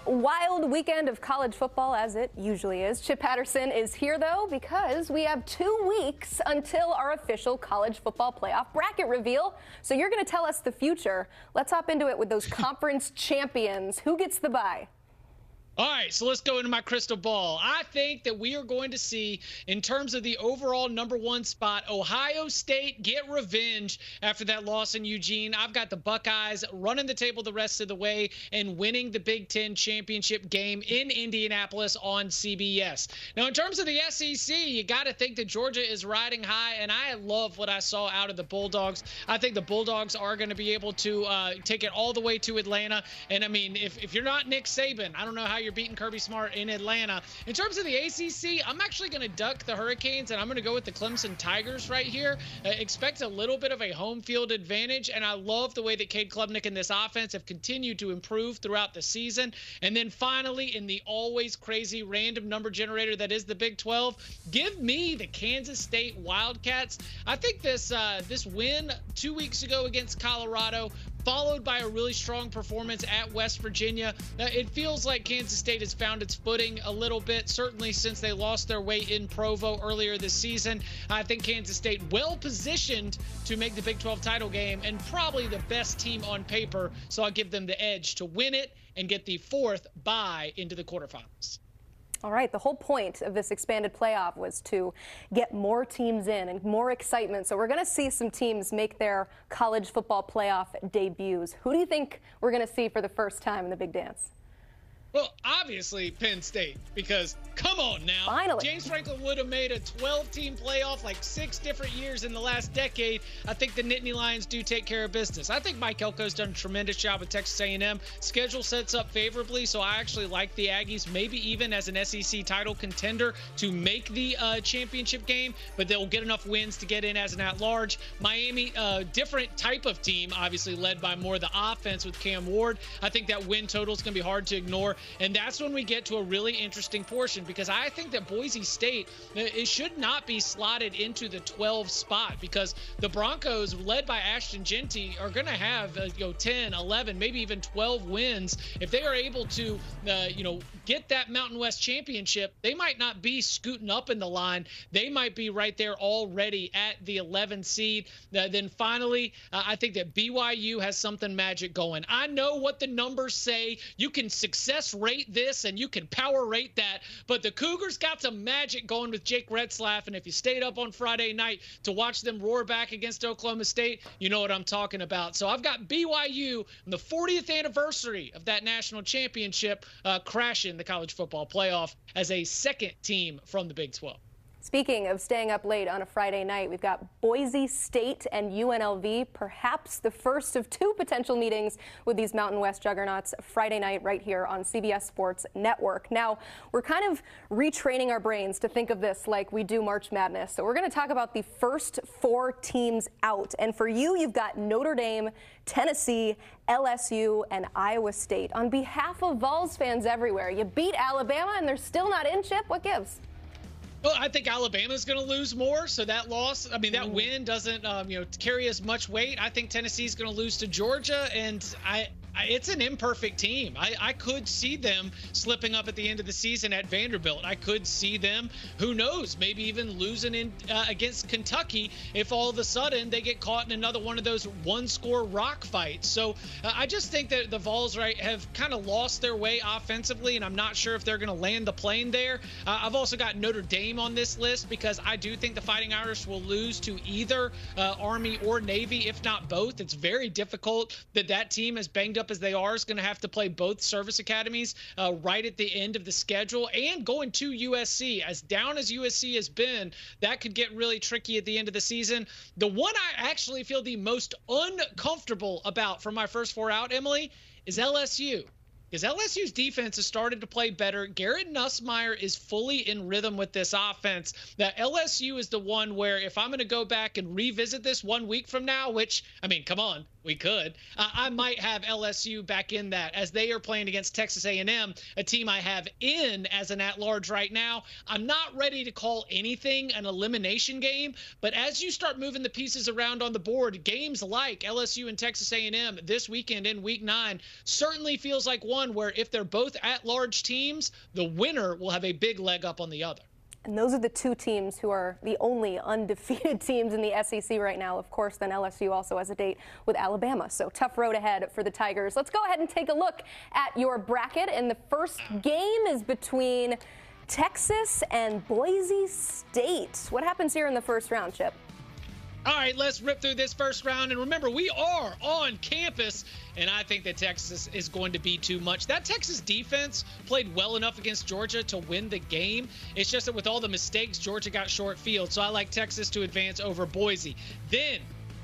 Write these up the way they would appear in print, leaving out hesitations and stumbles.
Wild weekend of college football, as it usually is. Chip Patterson is here, though, because we have 2 weeks until our official college football playoff bracket reveal. So you're going to tell us the future. Let's hop into it with those conference champions. Who gets the bye? All right, so let's go into my crystal ball. I think that we are going to see, in terms of the overall #1 spot, Ohio State get revenge after that loss in Eugene. I've got the Buckeyes running the table the rest of the way and winning the Big Ten championship game in Indianapolis on CBS. Now, in terms of the SEC, you got to think that Georgia is riding high, and I love what I saw out of the Bulldogs. I think the Bulldogs are going to be able to take it all the way to Atlanta. And, I mean, if you're not Nick Saban, I don't know how you're beating Kirby Smart in Atlanta. In terms of the ACC, I'm actually going to duck the Hurricanes, and I'm going to go with the Clemson Tigers right here. Expect a little bit of a home field advantage, and I love the way that Cade Klubnik and this offense have continued to improve throughout the season. And then finally, in the always crazy random number generator that is the Big 12, give me the Kansas State Wildcats. I think this win 2 weeks ago against Colorado, followed by a really strong performance at West Virginia. It feels like Kansas State has found its footing a little bit, certainly since they lost their way in Provo earlier this season. I think Kansas State well positioned to make the Big 12 title game and probably the best team on paper, so I'll give them the edge to win it and get the 4th bye into the quarterfinals. All right, the whole point of this expanded playoff was to get more teams in and more excitement. So we're going to see some teams make their college football playoff debuts. Who do you think we're going to see for the first time in the big dance? Well, obviously Penn State, because come on now. Finally. James Franklin would have made a 12-team playoff like 6 different years in the last decade. I think the Nittany Lions do take care of business. I think Mike Elko's done a tremendous job with Texas A&M. Schedule sets up favorably, so I actually like the Aggies, maybe even as an SEC title contender to make the championship game, but they'll get enough wins to get in as an at-large. Miami, different type of team, obviously led by more of the offense with Cam Ward. I think that win total is going to be hard to ignore. And that's when we get to a really interesting portion, because I think that Boise State, it should not be slotted into the 12 spot, because the Broncos, led by Ashton Genty, are going to have 10, 11, maybe even 12 wins. If they are able to get that Mountain West championship, they might not be scooting up in the line. They might be right there already at the 11 seed. Then finally, I think that BYU has something magic going. I know what the numbers say. You can success rate this and you can power rate that, but the Cougars got some magic going with Jake Retzlaff, and if you stayed up on Friday night to watch them roar back against Oklahoma State, you know what I'm talking about. So I've got BYU on the 40th anniversary of that national championship, crashing the college football playoff as a second team from the Big 12. Speaking of staying up late on a Friday night, we've got Boise State and UNLV, perhaps the first of 2 potential meetings with these Mountain West juggernauts Friday night right here on CBS Sports Network. Now, we're kind of retraining our brains to think of this like we do March Madness. So we're going to talk about the first 4 teams out. And for you, you've got Notre Dame, Tennessee, LSU, and Iowa State. On behalf of Vols fans everywhere, you beat Alabama and they're still not in, Chip. What gives? Well, I think Alabama's going to lose more, so that loss, that win doesn't, carry as much weight. I think Tennessee's going to lose to Georgia, and it's an imperfect team. I could see them slipping up at the end of the season at Vanderbilt. I could see them, who knows, maybe even losing against Kentucky if all of a sudden they get caught in another one of those one-score rock fights. So I just think that the Vols have kind of lost their way offensively, and I'm not sure if they're going to land the plane there. I've also got Notre Dame on this list because I do think the Fighting Irish will lose to either Army or Navy, if not both. It's very difficult that team, as banged up as they are, is going to have to play both service academies right at the end of the schedule, and going to USC. As down as USC has been, that could get really tricky at the end of the season. The one I actually feel the most uncomfortable about from my first 4 out, Emily, is LSU. Because LSU's defense has started to play better. Garrett Nussmeier is fully in rhythm with this offense. That LSU is the one where if I'm going to go back and revisit this 1 week from now, which, come on, We could. I might have LSU back in that as they are playing against Texas A&M, a team I have in as an at-large right now. I'm not ready to call anything an elimination game, but as you start moving the pieces around on the board, games like LSU and Texas A&M this weekend in Week 9 certainly feels like one where if they're both at-large teams, the winner will have a big leg up on the other. And those are the two teams who are the only undefeated teams in the SEC right now. Of course, then LSU also has a date with Alabama. So tough road ahead for the Tigers. Let's go ahead and take a look at your bracket. And the first game is between Texas and Boise State. What happens here in the first round, Chip? All right, let's rip through this first round. And remember, we are on campus, and I think that Texas is going to be too much. That Texas defense played well enough against Georgia to win the game. It's just that with all the mistakes, Georgia got short field. So I like Texas to advance over Boise. Then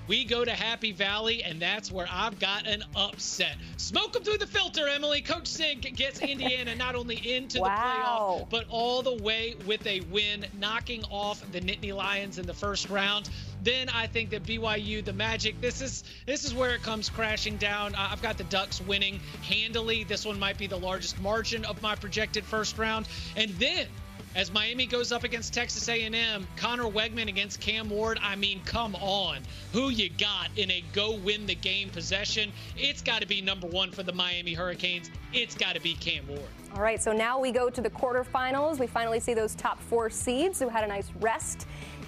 we go to Happy Valley, and that's where I've got an upset. Smoke them through the filter, Emily. Coach Sig gets Indiana not only into the playoff, but all the way with a win, knocking off the Nittany Lions in the first round. Then I think that BYU, the Magic, this is where it comes crashing down. I've got the Ducks winning handily. This one might be the largest margin of my projected first round. And then as Miami goes up against Texas A&M, Connor Wegman against Cam Ward, I mean, come on. Who you got in a go-win-the-game possession? It's got to be number one for the Miami Hurricanes. It's got to be Cam Ward. All right, so now we go to the quarterfinals. We finally see those top four seeds who had a nice rest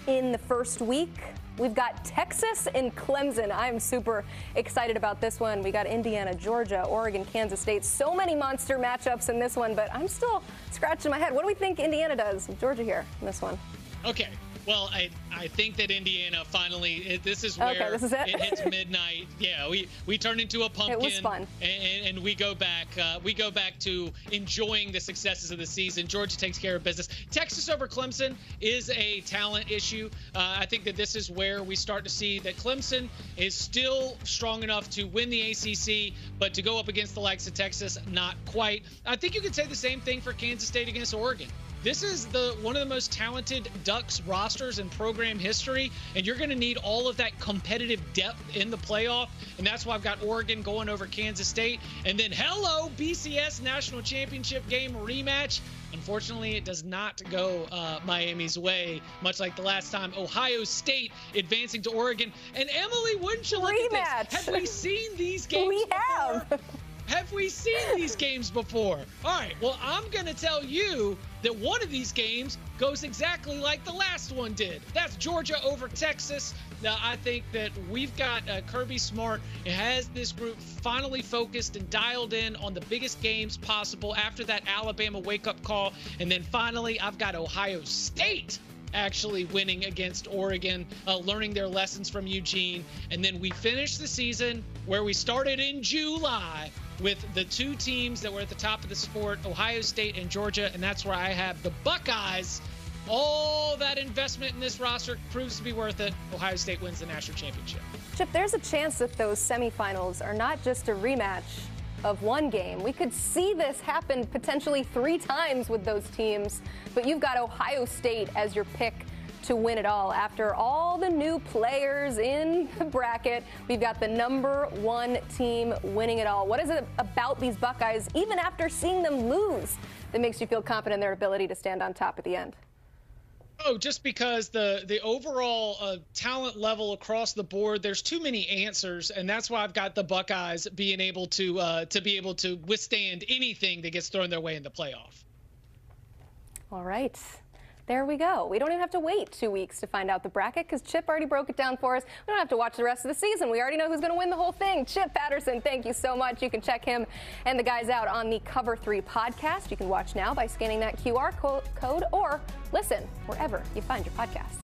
in the first week. We've got Texas and Clemson. I'm super excited about this one. We got Indiana, Georgia, Oregon, Kansas State. So many monster matchups in this one, but I'm still scratching my head. What do we think Indiana does with Georgia here in this one? Okay. Well, I think that Indiana finally, this is where this is it hits midnight. Yeah, we turn into a pumpkin. It was fun. And we go back to enjoying the successes of the season. Georgia takes care of business. Texas over Clemson is a talent issue. I think that this is where we start to see that Clemson is still strong enough to win the ACC, but to go up against the likes of Texas, not quite. I think you could say the same thing for Kansas State against Oregon. This is one of the most talented Ducks rosters in program history, and you're going to need all of that competitive depth in the playoff, and that's why I've got Oregon going over Kansas State. And then, hello, BCS National Championship game rematch. Unfortunately, it does not go Miami's way, much like the last time. Ohio State advancing to Oregon. And Emily, wouldn't you look at this? Have we seen these games We before? have. Have we seen these games before? All right, well, I'm going to tell you that one of these games goes exactly like the last one did. That's Georgia over Texas. Now, I think that we've got Kirby Smart has this group finally focused and dialed in on the biggest games possible after that Alabama wake-up call. And then finally, I've got Ohio State actually winning against Oregon, learning their lessons from Eugene. And then we finish the season where we started in July with the two teams that were at the top of the sport, Ohio State and Georgia, and that's where I have the Buckeyes. All that investment in this roster proves to be worth it. Ohio State wins the national championship. Chip, there's a chance that those semifinals are not just a rematch of one game. We could see this happen potentially 3 times with those teams, but you've got Ohio State as your pick to win it all. After all the new players in the bracket, we've got the number 1 team winning it all. What is it about these Buckeyes, even after seeing them lose, that makes you feel confident in their ability to stand on top at the end? Oh, just because the overall talent level across the board, there's too many answers, and that's why I've got the Buckeyes being able to withstand anything that gets thrown their way in the playoff. All right. There we go. We don't even have to wait 2 weeks to find out the bracket because Chip already broke it down for us. We don't have to watch the rest of the season. We already know who's going to win the whole thing. Chip Patterson, thank you so much. You can check him and the guys out on the Cover 3 podcast. You can watch now by scanning that QR code or listen wherever you find your podcasts.